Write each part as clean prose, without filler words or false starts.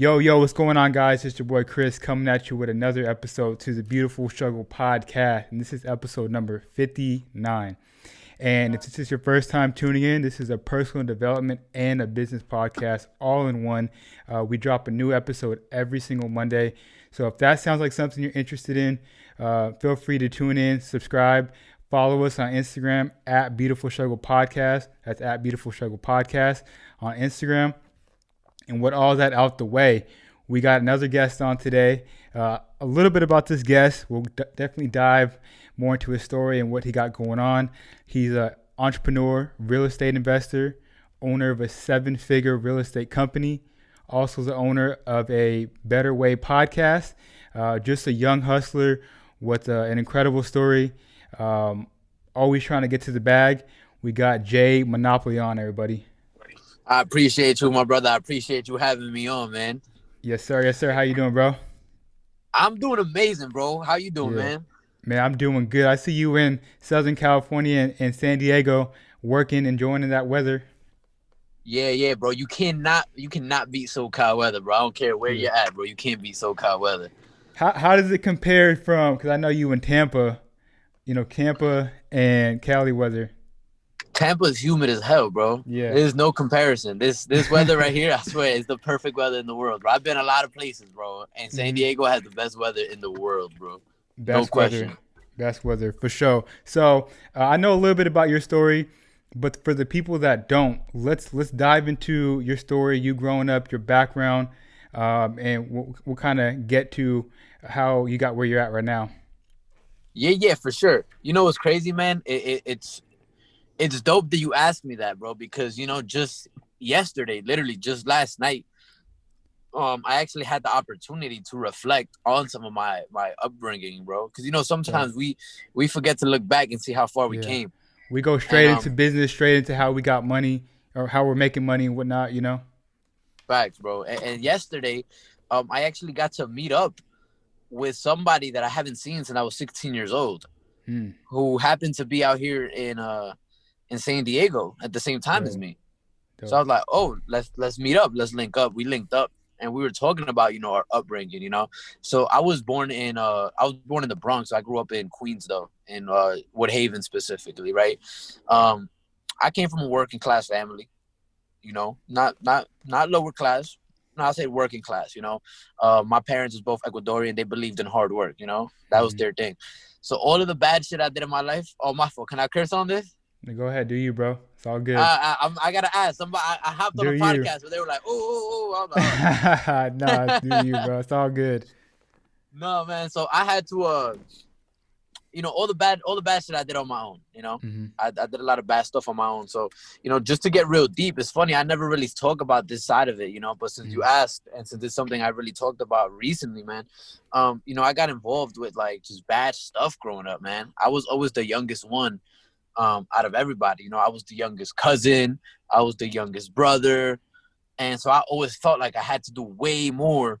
Yo, what's going on, guys? It's your boy Chris coming at you with another episode to the Beautiful Struggle podcast. And this is episode number 59. And if this is your first time tuning in, this is a personal development and a business podcast all in one. We drop a new episode every single Monday. So if that sounds like something you're interested in, feel free to tune in, subscribe, follow us on Instagram at Beautiful Struggle Podcast. That's at Beautiful Struggle Podcast on Instagram. And with all that out the way, we got another guest on today. A little bit about this guest. We'll definitely dive more into his story and what he got going on. He's an entrepreneur, real estate investor, owner of a 7-figure real estate company, also the owner of a Better Way podcast, just a young hustler with an incredible story, always trying to get to the bag. We got Jay Monopoly on, everybody. I appreciate you, my brother. I appreciate you having me on, man. Yes, sir. Yes, sir. How you doing, bro? I'm doing amazing, bro. How you doing, Yeah. man? Man, I'm doing good. I see you in Southern California and San Diego working, enjoying that weather. Yeah, bro. You cannot beat SoCal weather, bro. I don't care where Yeah. you're at, bro. You can't beat SoCal weather. How does it compare from, because I know you in Tampa, Tampa and Cali weather. Tampa's humid as hell, bro. Yeah. There's no comparison. This weather right here, I swear, is the perfect weather in the world, bro. I've been a lot of places, bro, and San hmm Diego has the best weather in the world, bro. No Best weather. question. Best weather, for sure. So I know a little bit about your story, but for the people that don't, let's dive into your story, you growing up, your background, and we'll kind of get to how you got where you're at right now. Yeah, for sure. You know what's crazy, man? It's dope that you asked me that, bro, because just yesterday, literally just last night, I actually had the opportunity to reflect on some of my upbringing, bro. Because Okay. sometimes we forget to look back and see how far we Yeah. came. We go And straight into business, straight into how we got money or how we're making money and whatnot. facts, bro. And yesterday, I actually got to meet up with somebody that I haven't seen since I was 16 years old, Hmm. who happened to be out here in San Diego at the same time as Dope. me. So I Dope. was like, oh, let's meet up, let's link up. We linked up and we were talking about, our upbringing. So I was born in the Bronx. So I grew up in Queens though, in Woodhaven specifically, right? Um, I came from a working class family, not lower class. No, I'll say working class, My parents was both Ecuadorian. They believed in hard work, that was Hmm. their thing. So all of the bad shit I did in my life, oh my fault. Can I curse on this? Go ahead, do you, bro? It's all good. I gotta ask somebody. I hopped on Do a you? podcast where they were like, "Oh." I was like, Nah, do "Oh." you, bro? It's all good. No, man. So I had to, all the bad shit I did on my own. Hmm. I did a lot of bad stuff on my own. So just to get real deep, it's funny. I never really talk about this side of it, But since you Hmm. asked, and since it's something I really talked about recently, man, I got involved with like just bad stuff growing up, man. I was always the youngest one out of everybody. I was the youngest cousin, I was the youngest brother, and so I always felt like I had to do way more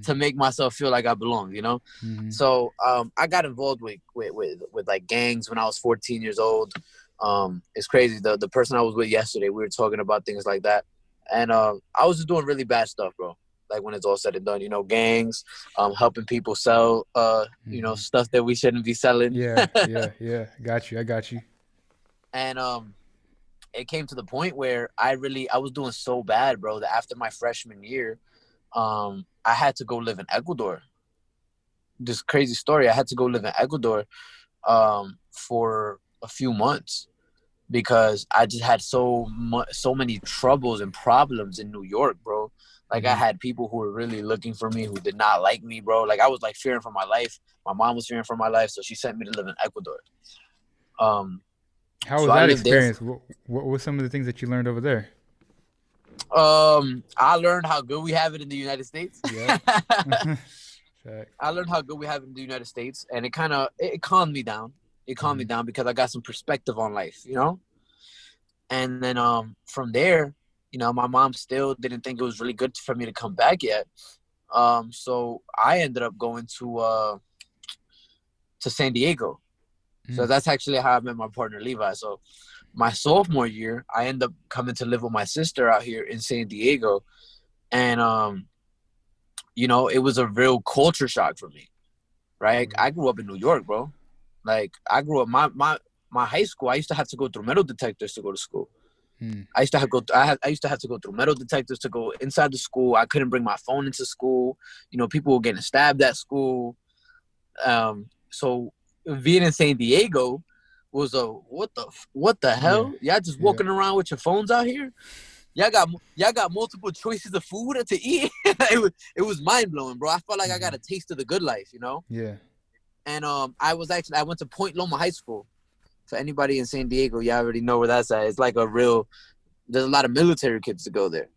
to make myself feel like I belonged. Hmm. So I got involved with like gangs when I was 14 years old. It's crazy. The person I was with yesterday, we were talking about things like that, and I was just doing really bad stuff, bro. Like when it's all said and done, gangs, helping people sell, Hmm. stuff that we shouldn't be selling. Yeah. Got you. I got you. And it came to the point where I was doing so bad, bro, that after my freshman year, I had to go live in Ecuador. This crazy story. I had to go live in Ecuador for a few months because I just had so many troubles and problems in New York, bro. Like I Hmm. had people who were really looking for me who did not like me, bro. Like I was like fearing for my life. My mom was fearing for my life, so she sent me to live in Ecuador. Um, How so was I that lived there. experience? What were some of the things that you learned over there? I learned how good we have it in the United States. Yep. Fact. I learned how good we have it in the United States, and it kind of it calmed me down. It calmed me Hmm. down because I got some perspective on life. And then from there, my mom still didn't think it was really good for me to come back yet. So I ended up going to San Diego. So Mm. that's actually how I met my partner Levi. So my sophomore year, I ended up coming to live with my sister out here in San Diego, and you know, it was a real culture shock for me, right? Mm. I grew up in New York, bro. Like, I grew up, my high school, I used to have to go through metal detectors to go to school. Mm. I used to have to go through metal detectors to go inside the school. I couldn't bring my phone into school. You know, people were getting stabbed at school. So being in San Diego was a what the Yeah. hell? Y'all just Yeah. walking around with your phones out here? Y'all got multiple choices of food to eat. It was mind blowing, bro. I felt like I got a taste of the good life, you know. Yeah. And I went to Point Loma High School. For anybody in San Diego, y'all already know where that's at. It's like there's a lot of military kids to go there.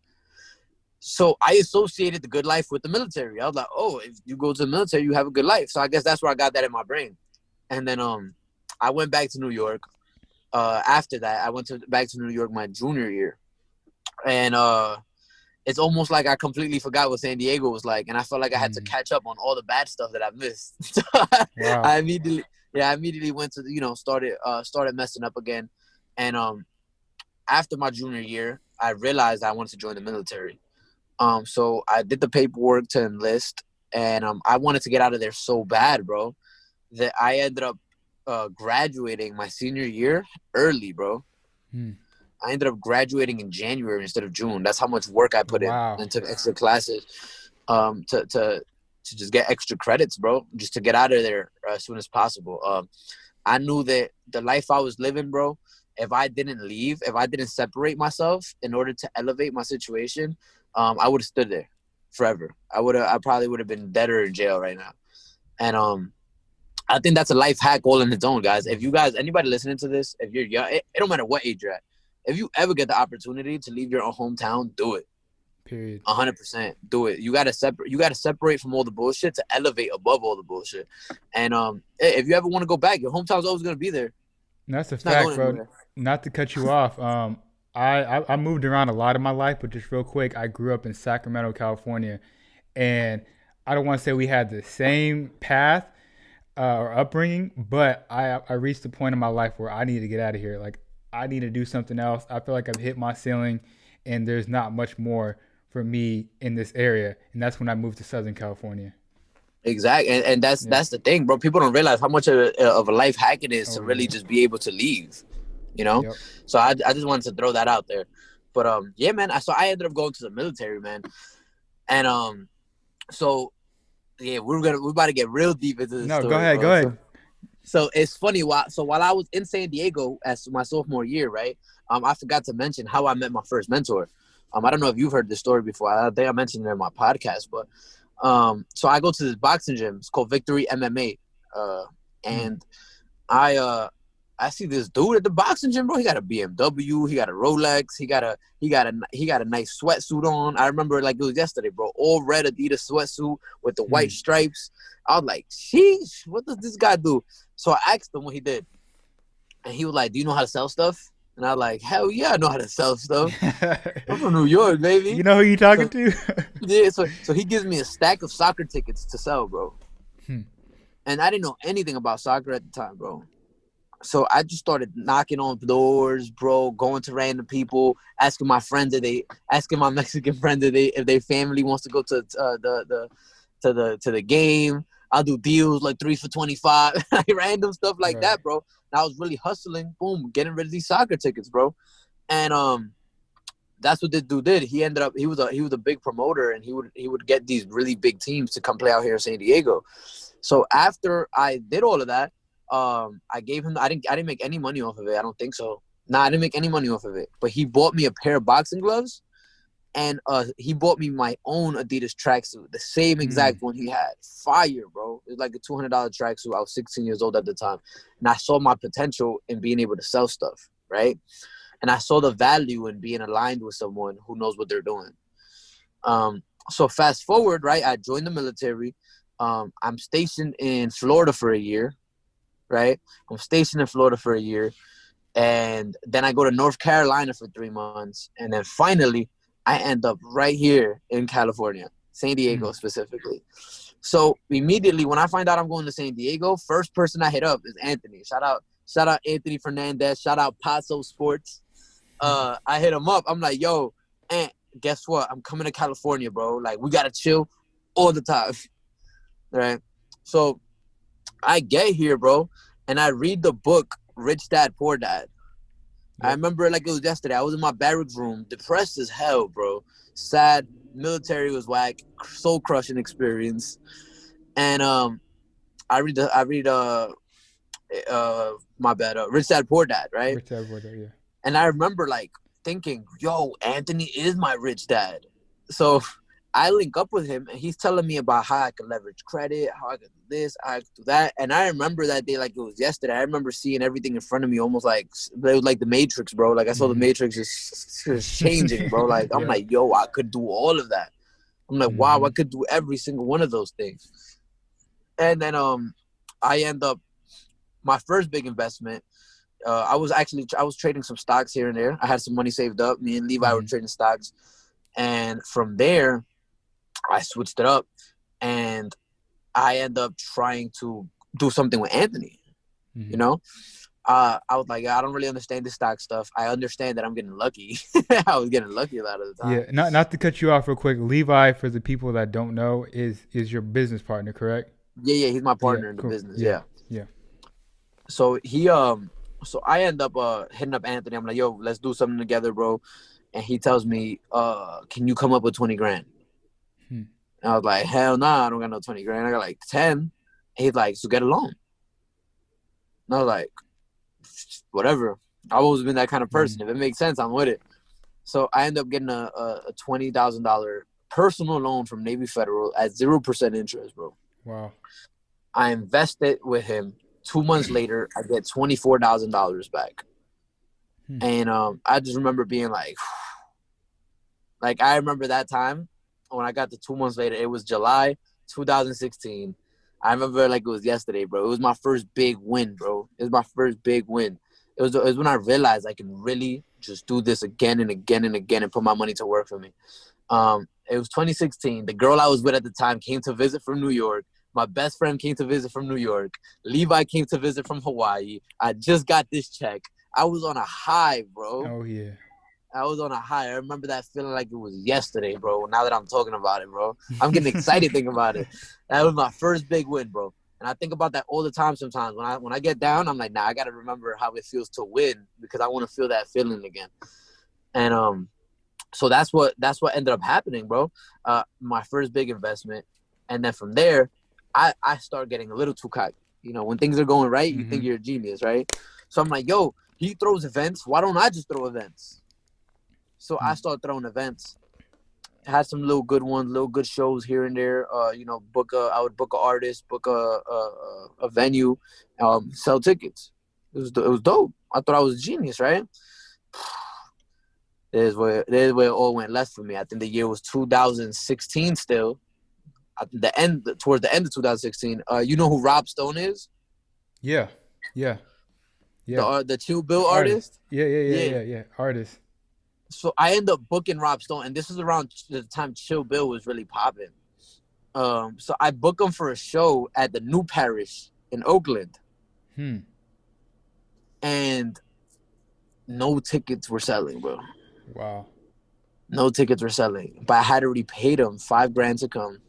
So I associated the good life with the military. I was like, oh, if you go to the military, you have a good life. So I guess that's where I got that in my brain. And then I went back to New York. After that, I went back to New York my junior year. And it's almost like I completely forgot what San Diego was like. And I felt like I had to catch up on all the bad stuff that I missed. So Wow. I immediately went to, started messing up again. And after my junior year, I realized I wanted to join the military. So I did the paperwork to enlist, and I wanted to get out of there so bad, bro, that I ended up graduating my senior year early, bro. I ended up graduating in January instead of June. That's how much work I put in Wow. and took extra classes to just get extra credits, bro, just to get out of there as soon as possible. I knew that the life I was living, bro, if I didn't leave, if I didn't separate myself in order to elevate my situation, I would have stood there forever. I probably would have been dead or in jail right now. And I think that's a life hack all in its own, guys. If you guys, anybody listening to this, if you're young, it don't matter what age you're at. If you ever get the opportunity to leave your own hometown, do it. Period. 100%, do it. You gotta separate from all the bullshit to elevate above all the bullshit. And if you ever want to go back, your hometown's always gonna be there. And that's a It's not fact, going bro. anywhere. Not to cut you off. I moved around a lot in my life, but just real quick, I grew up in Sacramento, California, and I don't want to say we had the same path or upbringing, but I reached a point in my life where I need to get out of here. Like, I need to do something else. I feel like I've hit my ceiling, and there's not much more for me in this area, and that's when I moved to Southern California. Exactly, and that's Yeah. that's the thing, bro. People don't realize how much of a life hack it is to Oh really yeah. just be able to leave, you know. Yep. So I just wanted to throw that out there, but yeah, man. I ended up going to the military, man, and so yeah, we're about to get real deep into this No, go story, ahead. bro. Go ahead. So it's funny. While I was in San Diego as my sophomore year, right? I forgot to mention how I met my first mentor. I don't know if you've heard this story before. I think I mentioned it in my podcast, but so I go to this boxing gym. It's called Victory MMA, and I see this dude at the boxing gym, bro. He got a BMW, he got a Rolex, he got a nice sweatsuit on. I remember like it was yesterday, bro. All red Adidas sweatsuit with the white stripes. I was like, sheesh, what does this guy do? So I asked him what he did, and he was like, "Do you know how to sell stuff?" And I was like, "Hell yeah, I know how to sell stuff. I'm from New York, baby." You know who you talking So to? yeah, so he gives me a stack of soccer tickets to sell, bro. And I didn't know anything about soccer at the time, bro. So I just started knocking on doors, bro, going to random people, asking my Mexican friends if their family wants to go to the game. I'll do deals like 3 for 25, like random stuff like Right. that, bro. And I was really hustling, boom, getting rid of these soccer tickets, bro. And that's what this dude did. He was a big promoter, and he would get these really big teams to come play out here in San Diego. So after I did all of that, I gave him. I didn't make any money off of it. I don't think so. Nah, I didn't make any money off of it. But he bought me a pair of boxing gloves, and he bought me my own Adidas tracksuit, the same exact one he had. Fire, bro. It was like a $200 tracksuit. I was 16 years old at the time, and I saw my potential in being able to sell stuff, right? And I saw the value in being aligned with someone who knows what they're doing. So fast forward, right? I joined the military. I'm stationed in Florida for a year, right? I'm stationed in Florida for a year. And then I go to North Carolina for 3 months. And then finally, I end up right here in California, San Diego specifically. So immediately when I find out I'm going to San Diego, first person I hit up is Anthony. Shout out Anthony Fernandez. Shout out Paso Sports. I hit him up. I'm like, yo, Ant, guess what? I'm coming to California, bro. Like, we got to chill. all the time, right? So I get here, bro, and I read the book Rich Dad Poor Dad. I Yep. remember it like it was yesterday. I was in my barracks room, depressed as hell, bro. Sad. Military was whack. Soul crushing experience. And I read my bad, Rich Dad Poor Dad, right? Rich dad, poor dad. Yeah. And I remember like thinking, yo, Anthony is my rich dad. So I link up with him and he's telling me about how I can leverage credit, how I can do this, how I can do that. And I remember that day like it was yesterday. I remember seeing everything in front of me almost like it was like the Matrix, bro. Like I saw the Matrix just changing, bro. Like I'm Yeah. like, yo, I could do all of that. I'm like, wow, I Mhm. could do every single one of those things. And then I end up my first big investment. I was trading some stocks here and there. I had some money saved up. Me and Levi were Mhm. trading stocks, and from there, I switched it up, and I end up trying to do something with Anthony. You Mhm. know, I was like, I don't really understand this stock stuff. I understand that I'm getting lucky. I was getting lucky a lot of the Yeah. time. Not to cut you off real quick. Levi, for the people that don't know, is your business partner, correct? Yeah, he's my Yeah. partner in the Cool. business. Yeah. Yeah. Yeah. So so I end up hitting up Anthony. I'm like, yo, let's do something together, bro. And he tells me, can you come up with 20 grand? Hmm. And I was like, hell nah, I don't got no 20 grand. I got like 10. And he's like, so get a loan. And I was like, whatever. I've always been that kind of person. Mhm. If it makes sense, I'm with it. So I ended up getting a $20,000 personal loan from Navy Federal at 0% interest, bro. Wow. I invested with him. 2 months later, I get $24,000 back. Hmm. And I just remember being like I remember that time when I got the 2 months later. It was July 2016. I remember like it was yesterday, bro. It was my first big win, bro. It was my first big win. It was when I realized I can really just do this again and again and again and put my money to work for me. It was 2016. The girl I was with at the time came to visit from New York. My best friend came to visit from New York. Levi came to visit from Hawaii. I just got this check. I was on a high, bro. Oh yeah. I was on a high. I remember that feeling like it was yesterday, bro. Now that I'm talking about it, bro, I'm getting excited thinking about it. That was my first big win, bro. And I think about that all the time. Sometimes when I get down, I'm like, nah, I gotta remember how it feels to win because I want to feel that feeling again. And so that's what ended up happening, bro. My first big investment, and then from there, I start getting a little too cocky. You know, when things are going right, you think Mhm. you're a genius, right? So I'm like, yo, he throws events. Why don't I just throw events? So Hmm. I started throwing events. Had some little good ones, little good shows here and there. I would book an artist, book a venue, sell tickets. It was dope. I thought I was a genius, right? There's where it all went left for me. I think the year was 2016 still. At the end, towards the end of 2016. You know who Rob Stone is? Yeah. Yeah. The Yeah. the Chill The Bill artist. artist. Yeah. Yeah. Yeah. Yeah. Yeah. Yeah. Artist. So I end up booking Rob Stone, and this is around the time Chill Bill was really popping. So I booked him for a show at the New Parish in Oakland, Hmm. and no tickets were selling, bro. Wow. No tickets were selling, but I had already paid him 5 grand to come.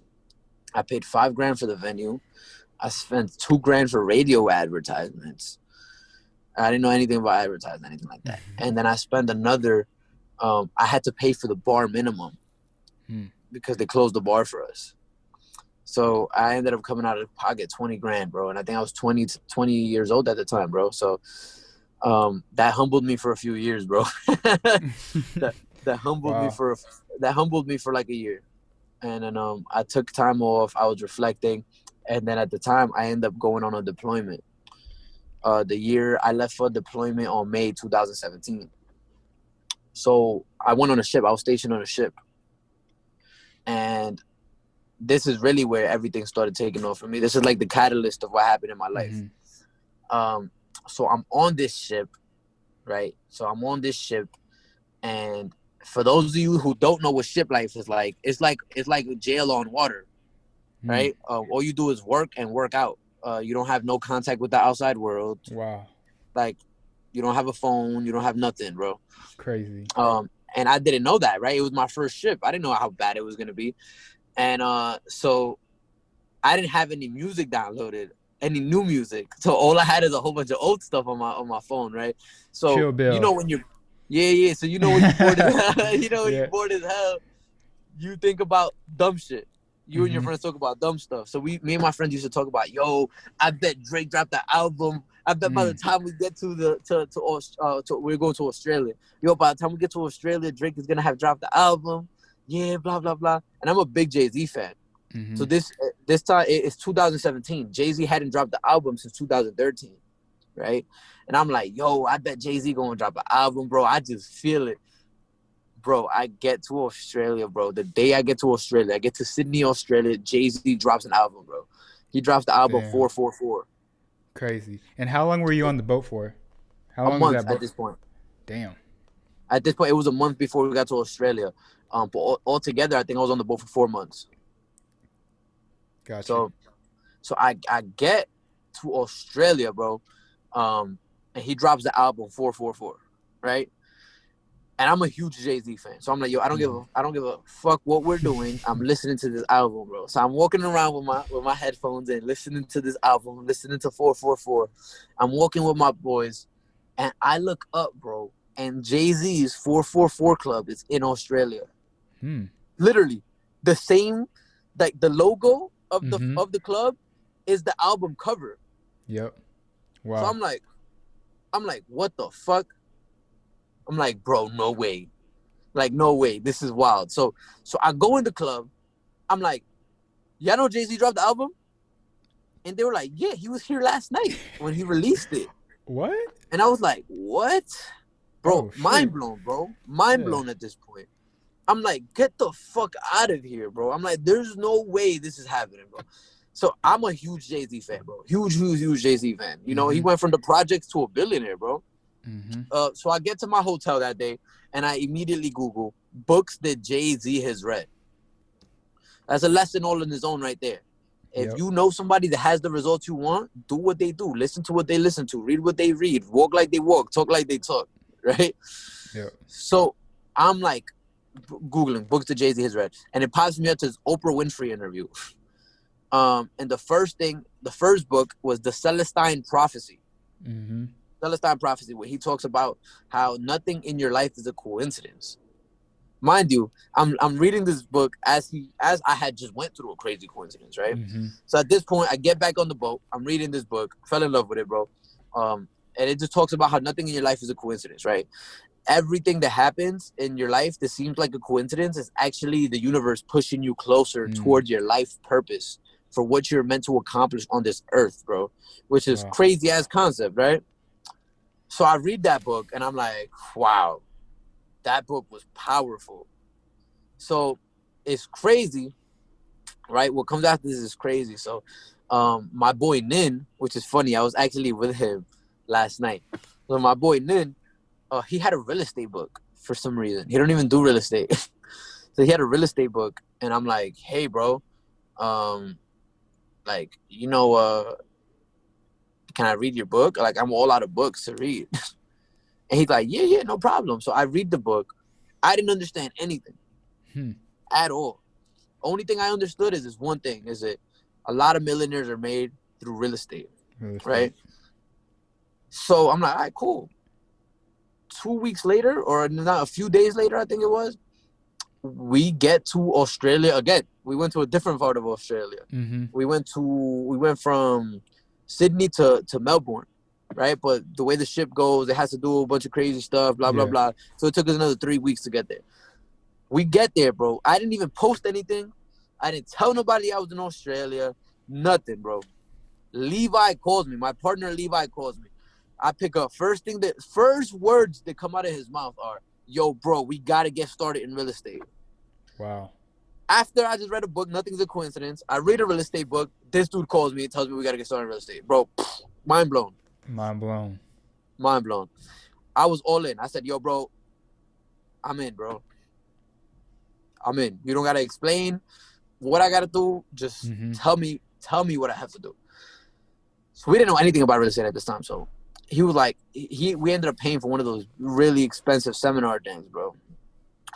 I paid 5 grand for the venue. I spent 2 grand for radio advertisements. I didn't know anything about advertising, anything like that. And then I spent another. I had to pay for the bar minimum Hmm. because they closed the bar for us. So I ended up coming out of pocket 20 grand, bro. And I think I was 20 years old at the time, bro. So that humbled me for a few years, bro. that that humbled me Wow. for that humbled me for like a year. And then I took time off. I was reflecting, and then at the time I ended up going on a deployment. The year I left for deployment on May 2017. So I went on a ship. I was stationed on a ship, and this is really where everything started taking off for me. This is like the catalyst of what happened in my life. Hmm. Um, so I'm on this ship, right? So I'm on this ship, and for those of you who don't know what ship life is like, it's like jail on water, Hmm. right? All you do is work and work out. You don't have no contact with the outside world. Wow. Like, you don't have a phone. You don't have nothing, bro. Crazy. And I didn't know that, right? It was my first ship. I didn't know how bad it was gonna be. And so I didn't have any music downloaded, any new music. So all I had is a whole bunch of old stuff on my phone, right? So Chill you Bill. know when you're, yeah. So you know when you're bored as hell, you know when you're Yeah. bored as hell, you think about dumb shit. You and your Mm-hmm. friends talk about dumb stuff. So me and my friends used to talk about, yo, I bet Drake dropped the album. I bet by the Mm. time we get to we're going to Australia. Yo, by the time we get to Australia, Drake is gonna have dropped the album. Yeah, blah blah blah. And I'm a big Jay-Z fan. Mm-hmm. So this time it's 2017. Jay-Z hadn't dropped the album since 2013, right? And I'm like, yo, I bet Jay-Z gonna drop an album, bro. I just feel it. Bro, I get to Australia, bro. The day I get to Australia, I get to Sydney, Australia, Jay-Z drops an album, bro. He drops the album Damn. 444. Crazy. And how long were you on the boat for? How A long was month that at boat? this point. Damn. At this point, it was a month before we got to Australia. But altogether, I think I was on the boat for 4 months. Gotcha. So I get to Australia, bro. And he drops the album 444, right? And I'm a huge Jay-Z fan. So I'm like, yo, I don't give a fuck what we're doing. I'm listening to this album, bro. So I'm walking around with my headphones and listening to this album, listening to 444. I'm walking with my boys, and I look up, bro, and Jay-Z's 444 Club is in Australia. Hmm. Literally, the same, like the logo Mm-hmm. of the club is the album cover. Yep. Wow. So I'm like, what the fuck? I'm like, bro, no way. Like, no way. This is wild. So I go in the club. I'm like, y'all know Jay-Z dropped the album? And they were like, yeah, he was here last night when he released it. What? And I was like, what? Bro, Oh shit. mind blown, bro. Mind Yeah. blown at this point. I'm like, get the fuck out of here, bro. I'm like, there's no way this is happening, bro. So I'm a huge Jay-Z fan, bro. Huge Jay-Z fan. You know, he Mm-hmm. went from the projects to a billionaire, bro. Mm-hmm. So I get to my hotel that day, and I immediately Google books that Jay-Z has read. That's a lesson all in his own right there. If Yep. you know somebody that has the results you want, do what they do. Listen to what they listen to. Read what they read. Walk like they walk. Talk like they talk. Right? Yep. So I'm like Googling books that Jay-Z has read, and it pops me up to his Oprah Winfrey interview. And the first book was The Celestine Prophecy. Mm-hmm. Celestine Prophecy, where he talks about how nothing in your life is a coincidence. Mind you, I'm reading this book as I had just went through a crazy coincidence, right? Mm-hmm. So at this point, I get back on the boat. I'm reading this book, fell in love with it, bro. And it just talks about how nothing in your life is a coincidence, right? Everything that happens in your life that seems like a coincidence is actually the universe pushing you closer towards your life purpose for what you're meant to accomplish on this earth, bro. Which is Wow. crazy ass concept, right? So I read that book and I'm like, wow, that book was powerful. So it's crazy, right? What comes after this is crazy. So my boy Nin, which is funny, I was actually with him last night. So my boy Nin, he had a real estate book for some reason. He don't even do real estate. So he had a real estate book, and I'm like, hey, bro, like, you know, can I read your book? Like, I'm all out of books to read. And he's like, yeah, no problem. So I read the book. I didn't understand anything at all. Only thing I understood is this one thing, is that a lot of millionaires are made through real estate. Right? So I'm like, all right, cool. 2 weeks later, or not, a few days later, I think it was, we get to Australia again. We went to a different part of Australia. Mm-hmm. We went from Sydney to Melbourne, right? But the way the ship goes, it has to do a bunch of crazy stuff, blah, blah, blah. So it took us another 3 weeks to get there. We get there, bro. I didn't even post anything. I didn't tell nobody I was in Australia. Nothing, bro. Levi calls me. My partner Levi calls me. I pick up. First words that come out of his mouth are, yo, bro, we got to get started in real estate. Wow. After I just read a book, Nothing's a Coincidence, I read a real estate book. This dude calls me and tells me we got to get started in real estate. Bro, mind blown. Mind blown. Mind blown. I was all in. I said, yo, bro, I'm in, bro. I'm in. You don't got to explain what I got to do. Just tell me what I have to do. So we didn't know anything about real estate at this time. So he was like, we ended up paying for one of those really expensive seminar things, bro.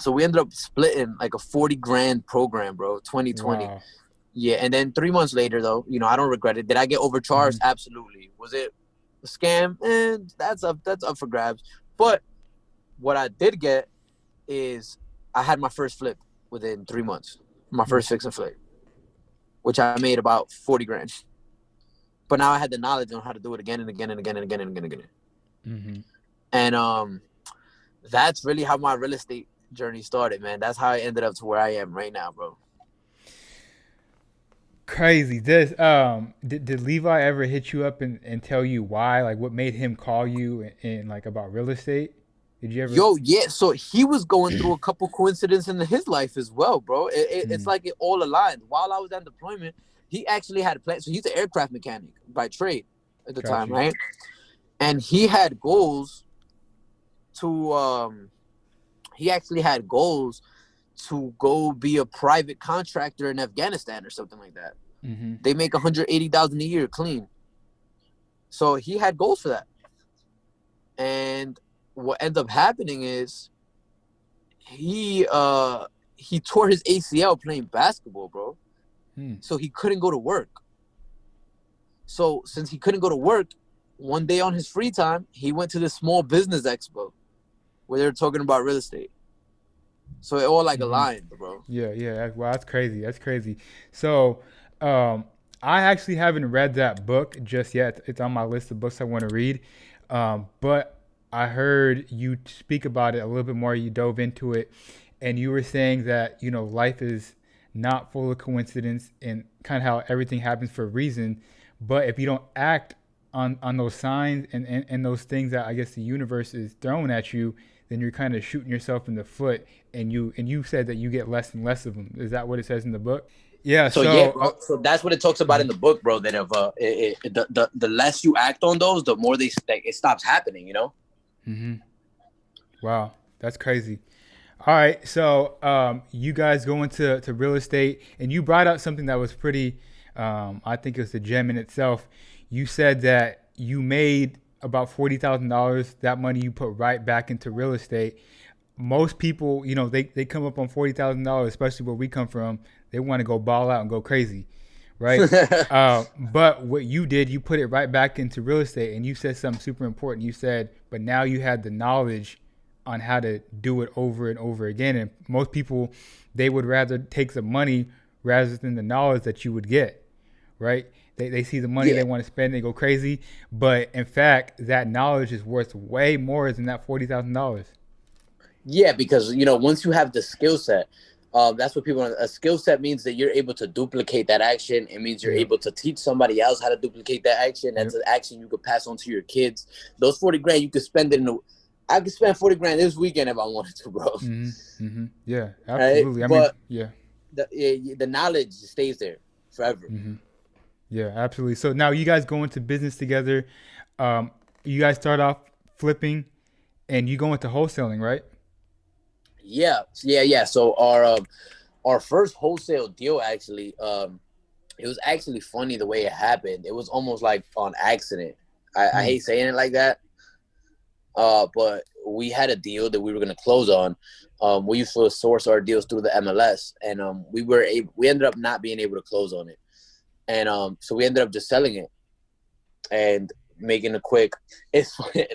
So we ended up splitting like a 40 grand program, bro, 2020. Wow. Yeah, and then 3 months later, though, I don't regret it. Did I get Hmm. overcharged? Absolutely. Was it a scam? And that's up for grabs. But what I did get is I had my first flip within 3 months. My first fix and flip, which I made about 40 grand. But now I had the knowledge on how to do it again and again and again and again and again and again. Hmm. And that's really how my real estate journey started, man. That's how I ended up to where I am right now, bro. Crazy. Did Levi ever hit you up and tell you why? Like what made him call you and like about real estate? Did you ever? Yo, yeah. So he was going through a couple coincidences in his life as well, bro. It's Mm, like it all aligned. While I was on deployment, he actually had a plan. So he's an aircraft mechanic by trade at the got time, you. right? And he had goals to he actually had goals to go be a private contractor in Afghanistan or something like that. Hmm. They make 180,000 a year clean. So he had goals for that. And what ends up happening is he he tore his ACL playing basketball, bro. Mm. So he couldn't go to work. So since he couldn't go to work, one day on his free time, he went to the small business expo where they were talking about real estate. So it all like Hmm. aligned, bro. Yeah, yeah. Wow, that's crazy. That's crazy. So, um, I actually haven't read that book just yet. It's on my list of books I want to read. But I heard you speak about it a little bit more. You dove into it, and you were saying that life is not full of coincidence and kind of how everything happens for a reason. But if you don't act on those signs and those things that I guess the universe is throwing at you, then you're kind of shooting yourself in the foot. And you said that you get less and less of them. Is that what it says in the book? Yeah. So yeah, So. bro. So that's what it talks about in Mhm, the book, bro. That if the less you act on those, the more it stops happening. You know. mhm. Wow, that's crazy. All right, so you guys go into real estate, and you brought out something that was pretty. I think it was a gem in itself. You said that you made about $40,000. That money you put right back into real estate. Most people, they come up on $40,000, especially where we come from. They want to go ball out and go crazy, right? But what you did, you put it right back into real estate, and you said something super important. You said, but now you had the knowledge on how to do it over and over again. And most people, they would rather take the money rather than the knowledge that you would get, right? They see the money Yeah. they want to spend, they go crazy. But in fact, that knowledge is worth way more than that $40,000. Yeah, because once you have the skill set, that's what people. A skill set means that you're able to duplicate that action. It means you're Yep. able to teach somebody else how to duplicate that action. That's Yep. an action you could pass on to your kids. Those 40 grand you could spend it in. I could spend 40 grand this weekend if I wanted to, bro. Mm-hmm. Mm-hmm. Yeah, Right? absolutely. I mean, But yeah. the knowledge stays there forever. Mm-hmm. Yeah, absolutely. So now you guys go into business together. Um, you guys start off flipping and you go into wholesaling, right? Yeah, yeah, yeah. So our first wholesale deal actually, it was actually funny the way it happened. It was almost like on accident. I Mm. hate saying it like that, but we had a deal that we were going to close on. We used to source our deals through the MLS, and we ended up not being able to close on it, and so we ended up just selling it and making a quick. It's funny.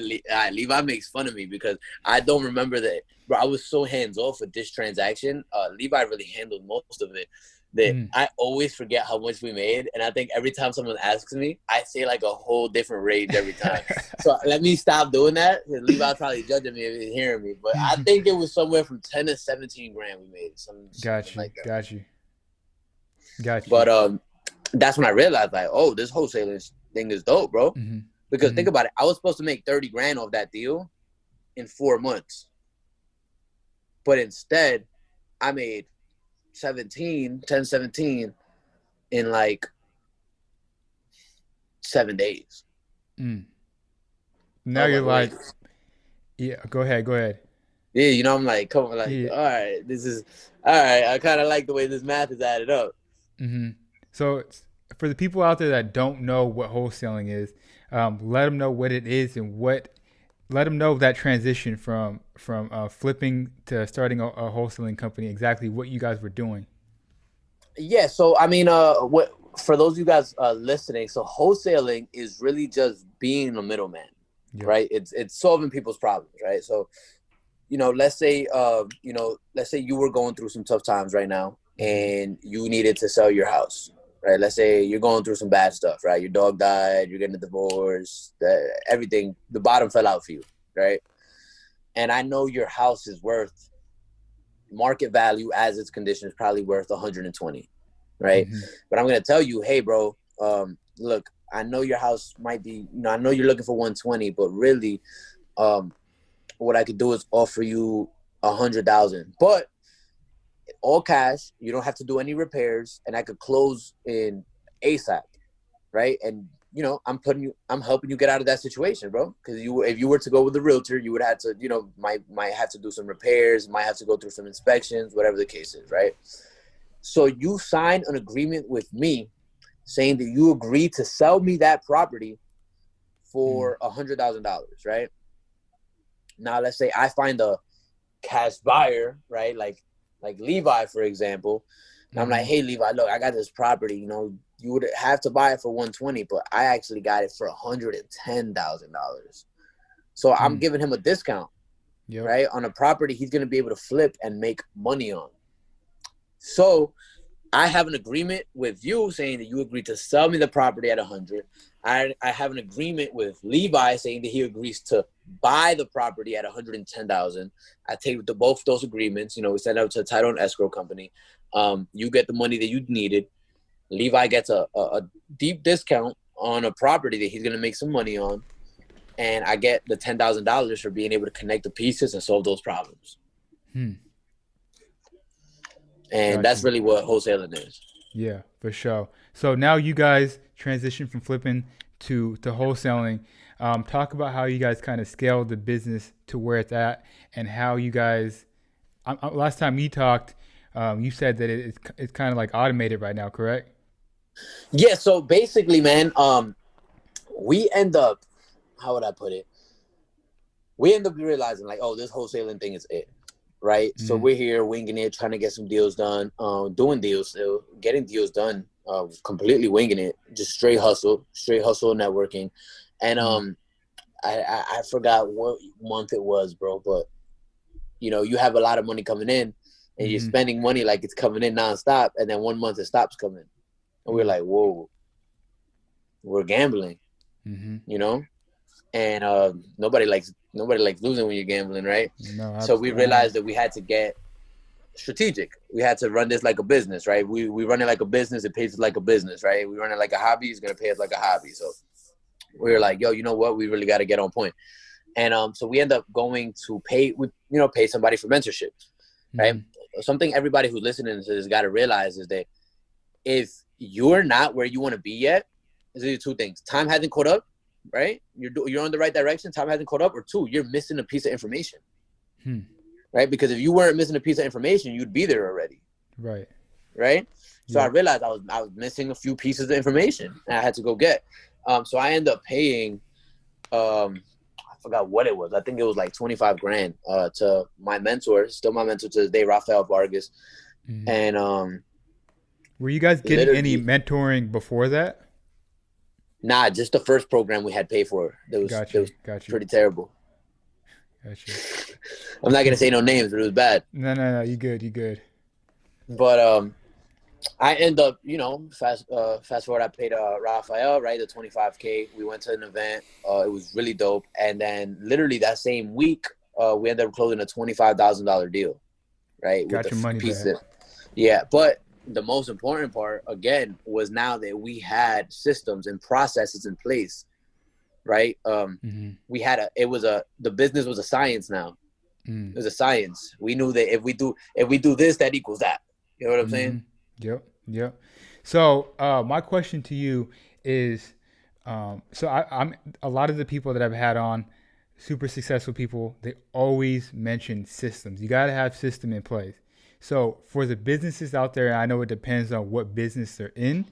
Levi makes fun of me because I don't remember that. Bro, I was so hands off with this transaction. Levi really handled most of it. That Mm. I always forget how much we made, and I think every time someone asks me, I say like a whole different range every time. So let me stop doing that. Because Levi's probably judging me if he's hearing me, but I think it was somewhere from 10 to 17 grand we made, something Got you. like that. Got you. Got you. But that's when I realized like, oh, this wholesaling thing is dope, bro. Mm-hmm. Because Mm-hmm. think about it, I was supposed to make 30 grand off that deal in 4 months, but instead I made 17 in like 7 days. Mm. I Now was you're like, wait, like, yeah, go ahead. Go ahead. yeah, I'm like, come on, like, Yeah. all right, this is all right. I kind of like the way this math is added up. Mm-hmm. So for the people out there that don't know what wholesaling is, let them know what it is and what let them know that transition from flipping to starting a wholesaling company. Exactly what you guys were doing. Yeah, so I mean, what for those of you guys listening? So wholesaling is really just being a middleman, Yep. right? It's solving people's problems, right? So let's say you were going through some tough times right now, Mm-hmm. and you needed to sell your house, right? Let's say you're going through some bad stuff, right? Your dog died, you're getting a divorce, everything, the bottom fell out for you, right? And I know your house is worth market value as its condition is probably worth 120, right? Mm-hmm. But I'm gonna tell you, hey, bro, look, I know your house might be, I know you're looking for 120, but really, um, what I could do is offer you 100,000, but all cash. You don't have to do any repairs, and I could close in ASAP, right? And I'm helping you get out of that situation, bro. Because if you were to go with a realtor, you would have to, might have to do some repairs, might have to go through some inspections, whatever the case is, right? So you sign an agreement with me saying that you agree to sell me that property for $100,000, right? Now, let's say I find a cash buyer, right? Like Levi, for example. And I'm like, Mm-hmm. hey, Levi, look, I got this property. You would have to buy it for 120, but I actually got it for $110,000. So I'm Mm. giving him a discount, Yep. right, on a property he's going to be able to flip and make money on. So I have an agreement with you saying that you agree to sell me the property at 100. I have an agreement with Levi saying that he agrees to buy the property at 110,000. I take both those agreements. We send out to a title and escrow company. You get the money that you needed. Levi gets a deep discount on a property that he's gonna make some money on, and I get the $10,000 for being able to connect the pieces and solve those problems. Hmm. And Got that's you. really what wholesaling is. Yeah, for sure. So now you guys transition from flipping to wholesaling. Talk about how you guys kind of scaled the business to where it's at, and how you guys. Last time we talked, you said that it's kind of like automated right now, correct? Yeah. So basically, man, we end up, how would I put it? We end up realizing like, oh, this wholesaling thing is it, right? So Mm-hmm. we're here winging it, trying to get some deals done, doing deals still, getting deals done, completely winging it, just straight hustle networking, and I forgot what month it was, bro, but you have a lot of money coming in, and you're Mm-hmm. spending money like it's coming in nonstop, and then 1 month it stops coming, and we're Mm-hmm. like, whoa, we're gambling, Mm-hmm. you know and nobody likes losing when you're gambling, right? No, So we absolutely not. realized that we had to get strategic. We had to run this like a business, right? We run it like a business. It pays us like a business, right? We run it like a hobby. It's gonna pay us like a hobby. So we were like, yo, you know what? We really got to get on point. And so we end up going to pay somebody for mentorship, right? Mm-hmm. Something everybody who's listening to this got to realize is that if you're not where you want to be yet, there's two things: time hasn't caught up, right? You're on the right direction. Time hasn't caught up, or two, you're missing a piece of information, Hmm. right? Because if you weren't missing a piece of information, you'd be there already, Right. right? So I Yep. realized I was missing a few pieces of information, and I had to go get. So I ended up paying. I forgot what it was. I think it was like 25 grand to my mentor, still my mentor to this day, Rafael Vargas, Mm-hmm. and Were you guys getting any literally, mentoring before that? nah, just the first program we had paid for. Got That you. was Got you. pretty terrible. Got you. I'm not gonna say no names, but it was bad. No, no, no. You good. You good. But I end up, fast forward. I paid Rafael, right, the 25K. We went to an event. It was really dope. And then literally that same week, we ended up closing a $25,000 deal, right, with Got the your money piece back. that, yeah. But the most important part, again, was now that we had systems and processes in place, right? Mm-hmm. The business was a science now. Mm. It was a science. We knew that if we do this, that equals that. You know what I'm Mm-hmm. saying? Yep. Yep. So my question to you is, I'm a lot of the people that I've had on, super successful people, they always mention systems. You got to have system in place. So for the businesses out there, I know it depends on what business they're in.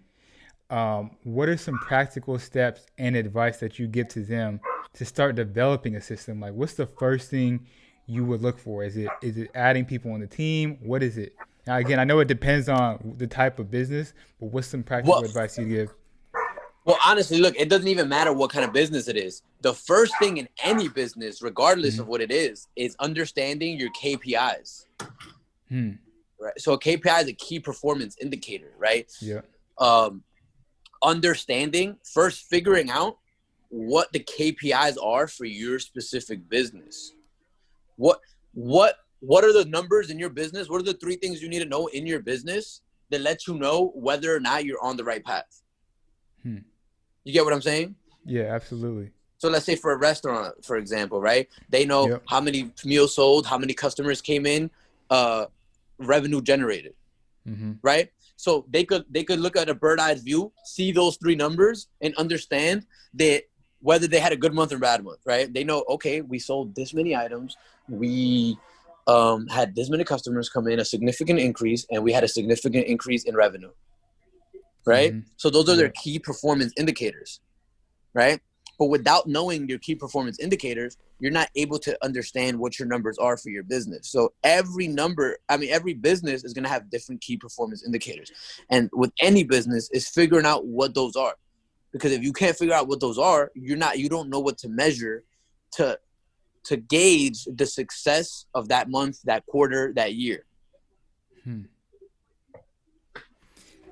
what are some practical steps and advice that you give to them to start developing a system? Like, what's the first thing you would look for? Is it adding people on the team? What is it? Now, again, I know it depends on the type of business, but what's some practical Well, advice you give? well, honestly, look, it doesn't even matter what kind of business it is. The first thing in any business, regardless Mm-hmm. of what it is understanding your KPIs. Hmm. Right. So a KPI is a key performance indicator, right? Yeah. Um, understanding first, figuring out what the KPIs are for your specific business. What what are the numbers in your business? What are the three things you need to know in your business that let you know whether or not you're on the right path? Hmm. You get what I'm saying? Yeah, absolutely. So let's say for a restaurant, for example, right? They know Yep. how many meals sold, how many customers came in, revenue generated, Mm-hmm. right? So they could look at a bird eye view, see those three numbers, and understand that whether they had a good month or bad month, right? They know, okay, we sold this many items, we had this many customers come in, a significant increase, and we had a significant increase in revenue, right? Mm-hmm. So those are their Yep. key performance indicators, right? But without knowing your key performance indicators, you're not able to understand what your numbers are for your business. So every business is going to have different key performance indicators. And with any business is figuring out what those are. Because if you can't figure out what those are, you don't know what to measure to gauge the success of that month, that quarter, that year. Hmm.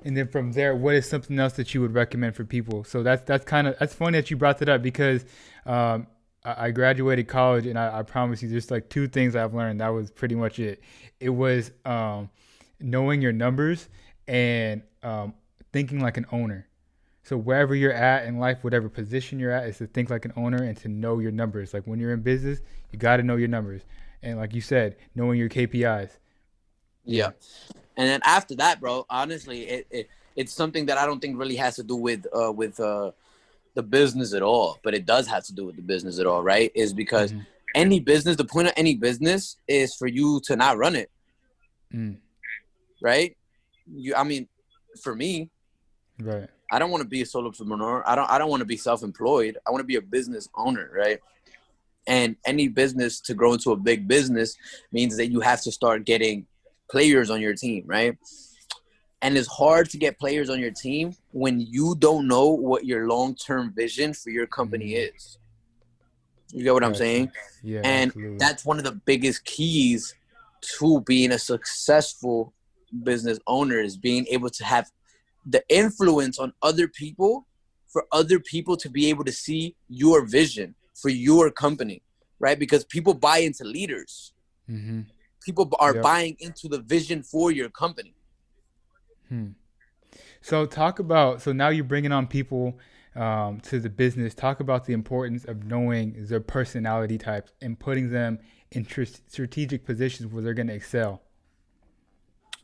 And then from there, what is something else that you would recommend for people? So that's kind of that's funny that you brought that up because I graduated college and I promise you, there's like two things I've learned. That was pretty much it. It was knowing your numbers and thinking like an owner. So wherever you're at in life, whatever position you're at, is to think like an owner and to know your numbers. Like when you're in business, you got to know your numbers, and like you said, knowing your KPIs. Yeah. Yeah. And then after that, bro, honestly, it's something that I don't think really has to do with the business at all, but it does have to do with the business at all, right? Is because Mm-hmm. any business, the point of any business is for you to not run it, Mm. right? I mean, for me, Right. I don't want to be a solopreneur. I don't want to be self-employed. I want to be a business owner, right? And any business to grow into a big business means that you have to start getting players on your team, right? And it's hard to get players on your team when you don't know what your long-term vision for your company Mm. is. You get what I'm Gotcha. saying? Yeah, And absolutely. that's one of the biggest keys to being a successful business owner is being able to have the influence on other people for other people to be able to see your vision for your company, right? Because people buy into leaders. Mm-hmm. People are Yep. buying into the vision for your company. Hmm. So talk about, so now you're bringing on people to the business. Talk about the importance of knowing their personality types and putting them in strategic positions where they're going to excel.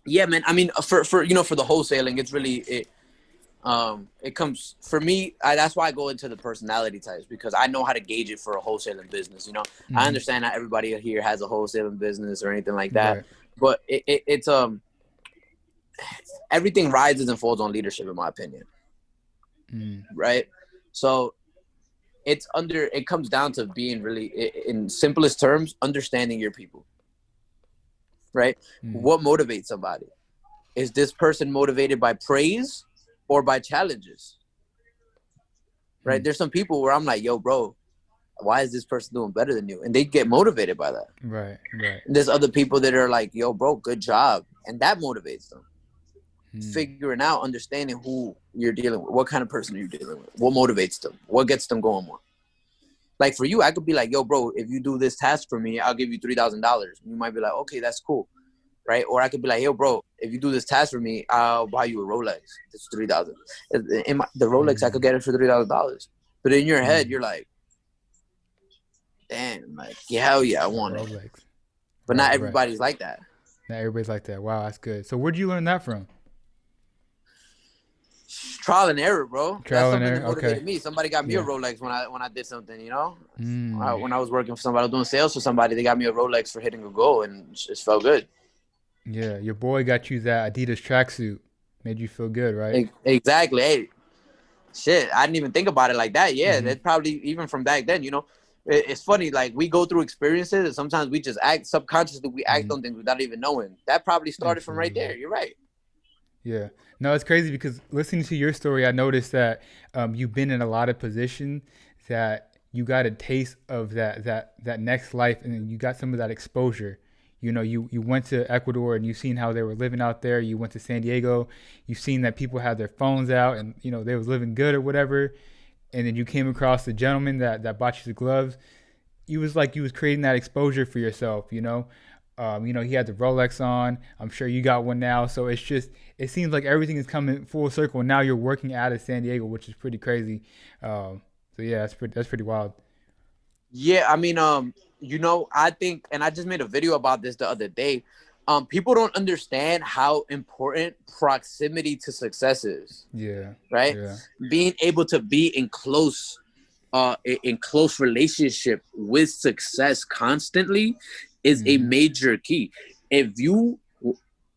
Yeah, man. I mean, for the wholesaling, it's really it comes for me. That's why I go into the personality types because I know how to gauge it for a wholesaling business. I Mm-hmm. understand not everybody here has a wholesaling business or anything like that, Right. but it's everything rises and falls on leadership, in my opinion, Mm. right? So it comes down to being really, in simplest terms, understanding your people, right? Mm. What motivates somebody? Is this person motivated by praise or by challenges? Right? Mm. There's some people where I'm like, yo, bro, why is this person doing better than you? And they get motivated by that. Right. Right. And there's other people that are like, yo, bro, good job. And that motivates them. Mm. Figuring out, understanding who you're dealing with, what kind of person you're dealing with, what motivates them, what gets them going more. Like for you, I could be like, yo, bro, if you do this task for me, I'll give you $3,000. You might be like, okay, that's cool. Right? Or I could be like, yo, bro, if you do this task for me, I'll buy you a Rolex. It's $3,000. The Rolex, I could Mm. get it for $3,000. But in your head, Mm. you're like, damn, like, yeah, hell yeah, I A want it. Rolex. But not Right. Right. everybody's like that. Not everybody's like that. Wow, that's good. So where'd you learn that from? Trial and error, bro. That's Trial and something that error. Okay. motivated me. Somebody got me a Yeah. Rolex when I did something. Mm. When I was working for somebody, I was doing sales for somebody, they got me a Rolex for hitting a goal, and it just felt good. Yeah. Your boy got you that Adidas tracksuit. Made you feel good, right? Exactly. Hey, Shit, I didn't even think about it like that. Yeah, Mm-hmm. that probably even from back then, you know. It's funny, like we go through experiences and sometimes we just act subconsciously, we act Mm-hmm. on things without even knowing. That probably started from right there. Absolutely. You're right. Yeah. No, it's crazy because listening to your story, I noticed that you've been in a lot of positions that you got a taste of that next life, and then you got some of that exposure. You know, you went to Ecuador and you've seen how they were living out there. You went to San Diego, you've seen that people had their phones out and you know they was living good or whatever. And then you came across the gentleman that bought you the gloves. You was like you was creating that exposure for yourself, you know. You know, he had the Rolex on. I'm sure you got one now. So it's just it seems like everything is coming full circle. Now you're working out of San Diego, which is pretty crazy. So yeah, that's pretty wild. Yeah, I mean, you know, I think, and I just made a video about this the other day. People don't understand how important proximity to success is, Yeah, right? yeah. Being able to be in close relationship with success constantly is a Mm-hmm. major key. If you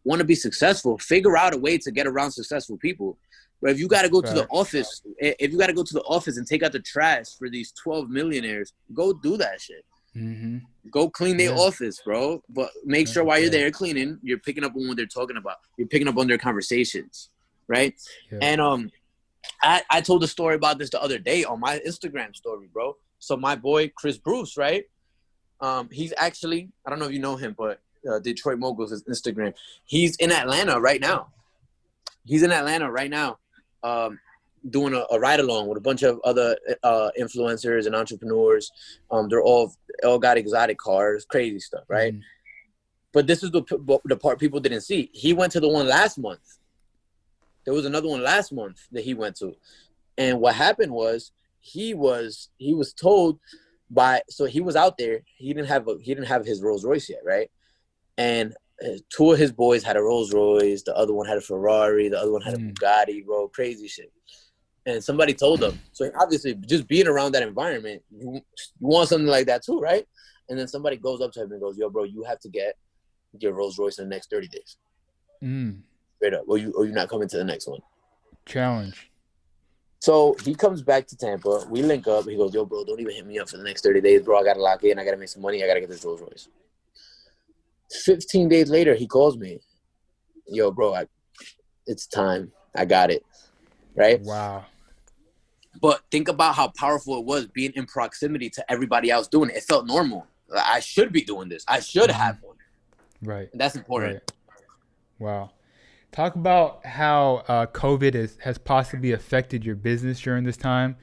want to be successful, figure out a way to get around successful people. But if you got to go to the Facts. office, if you got to go to the office and take out the trash for these 12 millionaires, go do that shit. Mm-hmm. Go clean their Yeah. office, bro. But make sure while you're Right. there cleaning, you're picking up on what they're talking about. You're picking up on their conversations, right? Yeah. And I told a story about this the other day on my Instagram story, bro. So my boy Chris Bruce, right? He's actually, I don't know if you know him, but Detroit Moguls is Instagram. He's in Atlanta right now. He's in Atlanta right now, doing a ride along with a bunch of other influencers and entrepreneurs. They're all got exotic cars, crazy stuff, right? Mm-hmm. But this is the part people didn't see. He went to the one last month. There was another one last month that he went to, and what happened was he was told by, so he was out there. He didn't have his Rolls Royce yet, right? And two of his boys had a Rolls Royce. The other one had a Ferrari. The other one had a Mm. Bugatti, bro. Crazy shit. And somebody told him. So obviously, just being around that environment, you want something like that too, right? And then somebody goes up to him and goes, "Yo, bro, you have to get your Rolls Royce in the next 30 days, Mm. straight up, or you're not coming to the next one." Challenge. So he comes back to Tampa. We link up. He goes, "Yo, bro, don't even hit me up for the next 30 days, bro. I gotta lock in. I gotta make some money. I gotta get this Rolls Royce." 15 days later, he calls me. "Yo, bro, it's time. I got it." Right? Wow. But think about how powerful it was being in proximity to everybody else doing it. It felt normal. I should be doing this. I should Mm-hmm. have one. Right. And that's important. Right. Wow. Talk about how COVID has possibly affected your business during this time.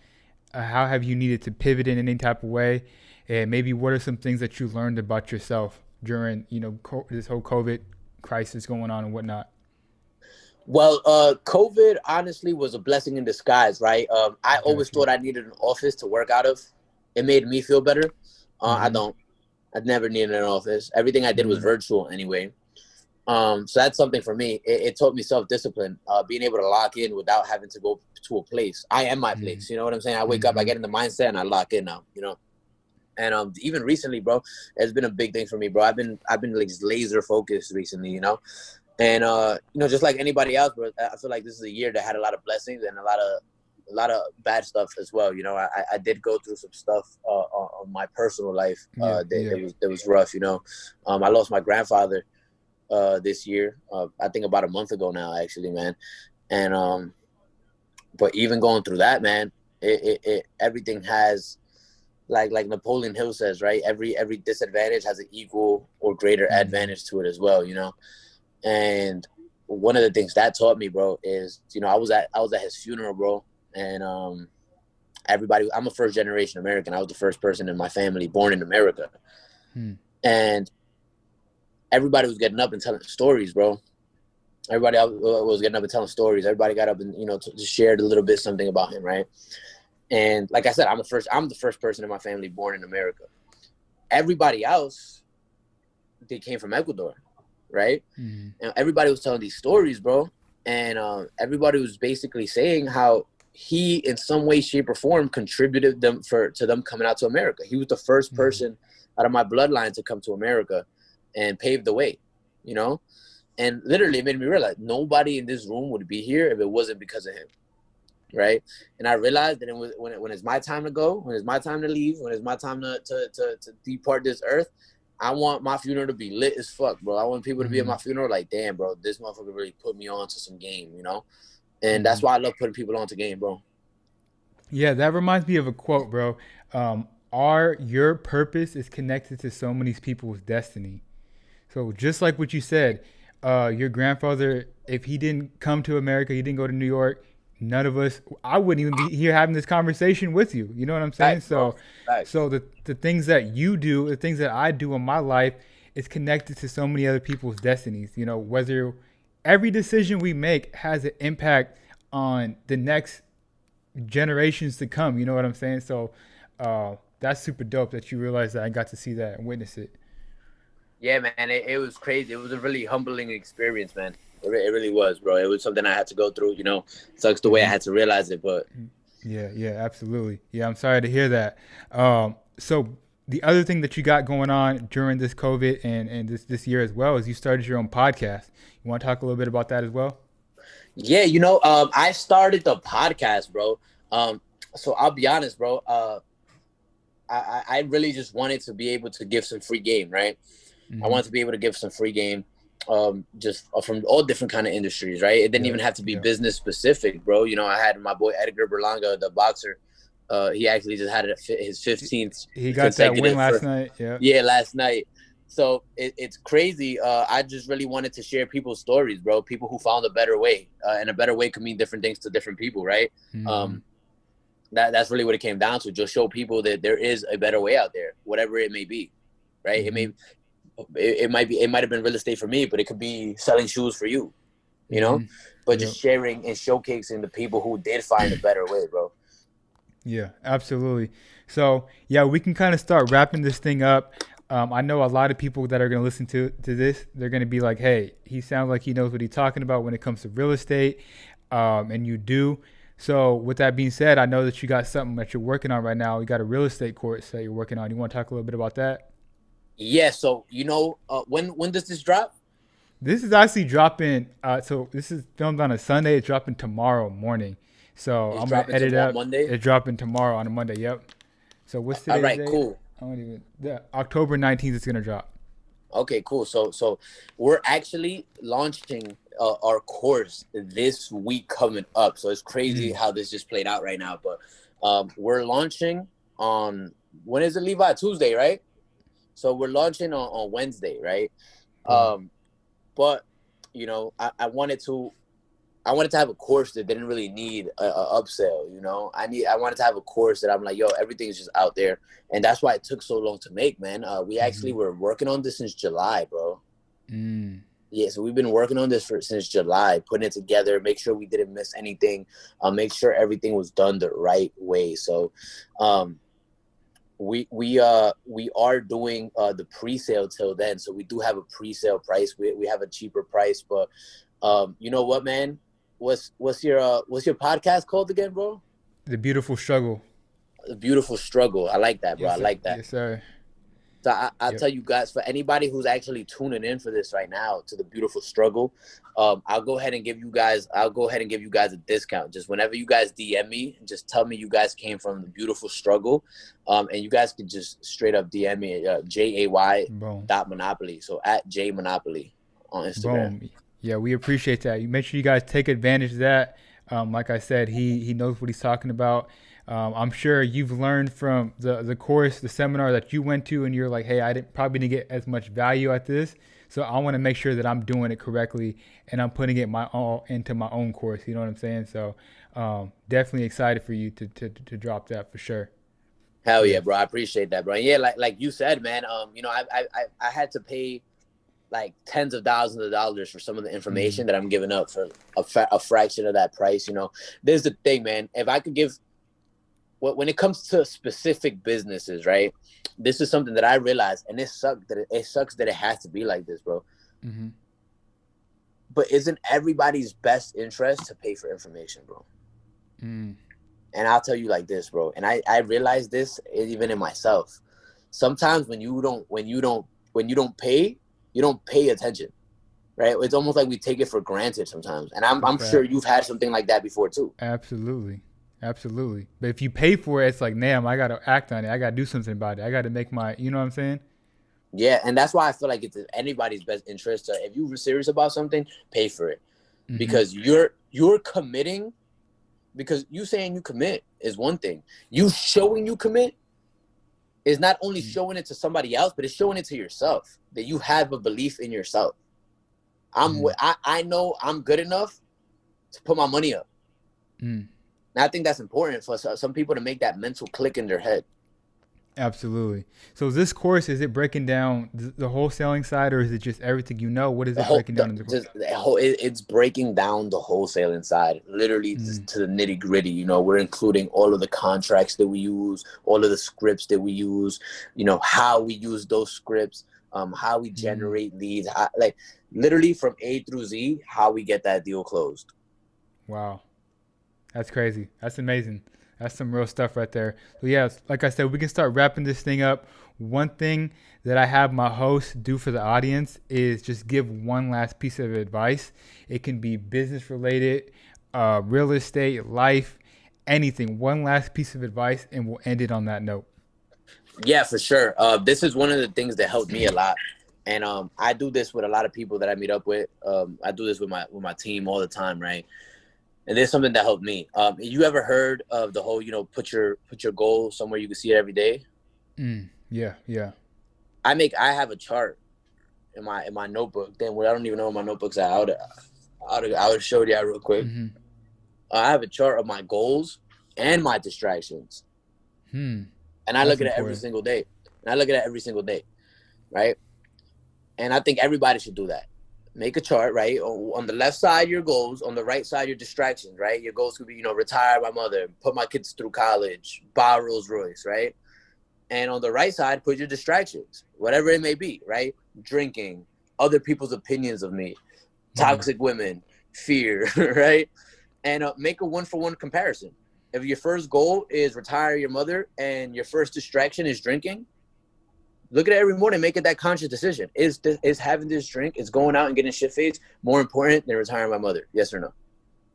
How have you needed to pivot in any type of way? And maybe what are some things that you learned about yourself during, you know, this whole COVID crisis going on and whatnot? Well, COVID honestly was a blessing in disguise, right? I always Got you. thought I needed an office to work out of. It made me feel better. I Mm-hmm. don't. I never needed an office. Everything I did was Mm-hmm. virtual anyway. So that's something for me. It taught me self-discipline, being able to lock in without having to go to a place. I am my place. You know what I'm saying? I wake up, I Mm-hmm. get in the mindset, and I lock in now. You know. And even recently, bro, it's been a big thing for me, bro. I've been like just laser focused recently, you know. And just like anybody else, bro, I feel like this is a year that had a lot of blessings and a lot of bad stuff as well. You know, I did go through some stuff on my personal life Yeah. Yeah. that was rough. You know, I lost my grandfather this year. I think about a month ago now, actually, man. And but even going through that, man, it everything has, like Napoleon Hill says, right? Every disadvantage has an equal or greater Mm-hmm. advantage to it as well, you know. And one of the things that taught me, bro, is, you know, I was at his funeral, bro, and everybody. I'm a first generation American. I was the first person in my family born in America, Hmm. and everybody was getting up and telling stories, bro. Everybody was getting up and telling stories. Everybody got up and, you know, just shared a little bit something about him, right? And like I said, I'm the first person in my family born in America. Everybody else, they came from Ecuador, right? Mm-hmm. And everybody was telling these stories, bro. And everybody was basically saying how he, in some way, shape, or form, contributed to them coming out to America. He was the first Mm-hmm. person out of my bloodline to come to America and pave the way, you know. And literally, it made me realize nobody in this room would be here if it wasn't because of him. right? And I realized that it was when it's my time to go, when it's my time to leave, when it's my time to depart this earth, I want my funeral to be lit as fuck, bro. I want people to be at Mm-hmm. my funeral like, damn, bro, this motherfucker really put me on to some game, you know? And Mm-hmm. that's why I love putting people on to game, bro. Yeah, that reminds me of a quote, bro. Your purpose is connected to so many people's destiny. So just like what you said, your grandfather, if he didn't come to America, he didn't go to New York, none of us, I wouldn't even be here having this conversation with you. You know what I'm saying? Facts, bro. So, Facts. so the things that you do, the things that I do in my life, is connected to so many other people's destinies. You know, whether every decision we make has an impact on the next generations to come. You know what I'm saying? So, that's super dope that you realize that I got to see that and witness it. Yeah, man, it was crazy. It was a really humbling experience, man. It really was, bro. It was something I had to go through, you know. Sucks the way I Mm-hmm. had to realize it, but Yeah, yeah, absolutely. Yeah, I'm sorry to hear that. So the other thing that you got going on during this COVID and this year as well is you started your own podcast. You want to talk a little bit about that as well? yeah, I started the podcast, bro. Um, so I'll be honest, bro. I really just wanted to be able to give some free game, right? I Mm-hmm. wanted to be able to give some free game, just from all different kind of industries, right? It didn't Yep. even have to be Yep. business specific, bro. You know, I had my boy Edgar Berlanga, the boxer. He actually just had his 15th He got that win consecutive last for, night. Yep. yeah, last night. So it's crazy. I just really wanted to share people's stories, bro. People who found a better way, and a better way could mean different things to different people, right? Mm-hmm. Um, that's really what it came down to. Just show people that there is a better way out there, whatever it may be, right? Mm-hmm. It might have been real estate for me, but it could be selling shoes for you, you know. Mm-hmm. But Yep. just sharing and showcasing the people who did find a better way, bro. Yeah, absolutely. So yeah, we can kind of start wrapping this thing up. I know a lot of people that are going to listen to this. They're going to be like, "Hey, he sounds like he knows what he's talking about when it comes to real estate," and you do. So with that being said, I know that you got something that you're working on right now. You got a real estate course that you're working on. You want to talk a little bit about that? Yeah. So when does this drop? This is actually dropping. So this is filmed on a Sunday. It's dropping tomorrow morning. So It's I'm gonna dropping edit tomorrow up. Monday. It's dropping tomorrow on a Monday. Yep. So what's All today's right, date? cool. I don't even. Yeah, October 19th is gonna drop. Okay, cool. So we're actually launching our course this week coming up. So it's crazy Mm. how this just played out right now. But we're launching on, when is it, Levi? Tuesday, right? So we're launching on Wednesday, right? Boom. Um, but I wanted to have a course that didn't really need a upsell. You know, I wanted to have a course that I'm like, yo, everything's just out there, and that's why it took so long to make, man. We Mm-hmm. actually were working on this since July, bro. Mm. Yeah, so we've been working on this since July, putting it together, make sure we didn't miss anything, make sure everything was done the right way. So, um, we are doing the pre-sale till then, so we do have a pre-sale price. We have a cheaper price, but you know what, man? What's your podcast called again, bro? The beautiful struggle. The Beautiful Struggle. I like that, bro. I Yes, sir. like that. Yes, sir. So I'll Yep. tell you guys, for anybody who's actually tuning in for this right now to the Beautiful Struggle, I'll go ahead and give you guys a discount. Just whenever you guys DM me, just tell me you guys came from the Beautiful Struggle, and you guys can just straight up DM me JAY Boom. dot Monopoly. So at J Monopoly on Instagram. Boom. Yeah, we appreciate that. You make sure you guys take advantage of that. Like I said, he knows what he's talking about. I'm sure you've learned from the course, the seminar that you went to, and you're like, hey, I didn't probably didn't get as much value at this, so I want to make sure that I'm doing it correctly and I'm putting it my all into my own course. You know what I'm saying? So definitely excited for you to drop that for sure. Hell Yeah. yeah, bro. I appreciate that, bro. And yeah, like you said, man. I had to pay like tens of thousands of dollars for some of the Mm. information that I'm giving up for a fraction of that price. You know, there's the thing, man. If I could give, when it comes to specific businesses, right? This is something that I realized, and it sucks that it has to be like this, bro. Mm-hmm. But isn't everybody's best interest to pay for information, bro? Mm. And I'll tell you like this, bro. And I realized this even in myself. Sometimes when you don't pay, you don't pay attention. right? It's almost like we take it for granted sometimes. And It's a I'm sure fact. you've had something like that before too. Absolutely. Absolutely. But if you pay for it, it's like, damn, I got to act on it. I got to do something about it. I got to make my, you know what I'm saying? Yeah, and that's why I feel like it's in anybody's best interest to, if you're serious about something, pay for it, Mm-hmm. because you're committing. Because you saying you commit is one thing. You showing you commit is not only showing it to somebody else, but it's showing it to yourself that you have a belief in yourself. Mm-hmm. I know I'm good enough to put my money up. Mm. And I think that's important for some people to make that mental click in their head. Absolutely. So this course, is it breaking down the wholesaling side, or is it just everything you know? What is it breaking down into? It's breaking down the wholesale inside, literally Mm. just to the nitty gritty. We're including all of the contracts that we use, all of the scripts that we use, how we use those scripts, how we Mm. generate leads, like literally from A through Z, how we get that deal closed. Wow. That's crazy. That's amazing. That's some real stuff right there. So yeah, like I said, we can start wrapping this thing up. One thing that I have my host do for the audience is just give one last piece of advice. It can be business related, real estate, life, anything. One last piece of advice, and we'll end it on that note. Yeah, for sure. This is one of the things that helped me a lot, and I do this with a lot of people that I meet up with. I do this with my team all the time, right? And there's something that helped me. You ever heard of the whole, put your goal somewhere you can see it every day? Yeah, yeah. I have a chart in my notebook. Then I don't even know where my notebook's at. I would show you that real quick. Mm-hmm. I have a chart of my goals and my distractions, Hmm. and I That's look at it every important. single day. And I look at it every single day, right? And I think everybody should do that. Make a chart, right? On the left side, your goals. On the right side, your distractions, right? Your goals could be, retire my mother, put my kids through college, buy a Rolls Royce, right? And on the right side, put your distractions, whatever it may be, right? Drinking, other people's opinions of me, Mm. toxic women, fear, right? And make a one-for-one comparison. If your first goal is retire your mother and your first distraction is drinking, look at it every morning, make it that conscious decision. Is having this drink, is going out and getting shit faced more important than retiring my mother? Yes or no?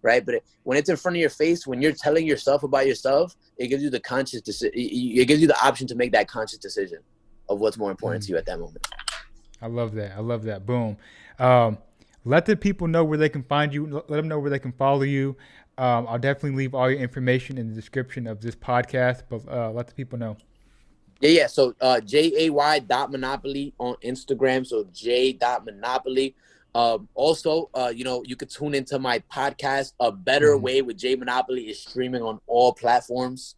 Right? But when it's in front of your face, when you're telling yourself about yourself, it gives you the conscious decision. It gives you the option to make that conscious decision of what's more important Mm. to you at that moment. I love that. I love that. Boom. Um, let the people know where they can find you. Let them know where they can follow you. I'll definitely leave all your information in the description of this podcast, but let the people know. Yeah. So JAY.Monopoly on Instagram. So J.Monopoly. Also, you could tune into my podcast, A Better Mm-hmm. Way with J Monopoly is streaming on all platforms,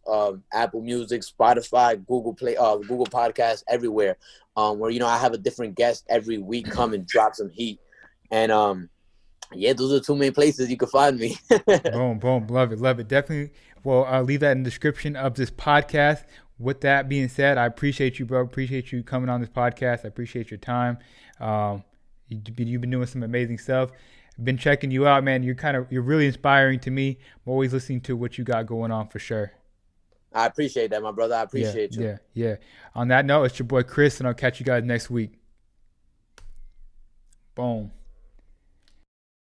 Apple Music, Spotify, Google Play, Google Podcasts, everywhere. Where I have a different guest every week come and drop some heat. And yeah, those are the two main places you can find me. Boom, boom. Love it. Love it. Definitely. Well, I'll leave that in the description of this podcast. With that being said, I appreciate you, bro. Appreciate you coming on this podcast. I appreciate your time. Um, you've been doing some amazing stuff. Been checking you out, man. You're really inspiring to me. I'm always listening to what you got going on for sure. I appreciate that, my brother. I Yeah, appreciate you. yeah, yeah. On that note, it's your boy Chris, and I'll catch you guys next week. Boom.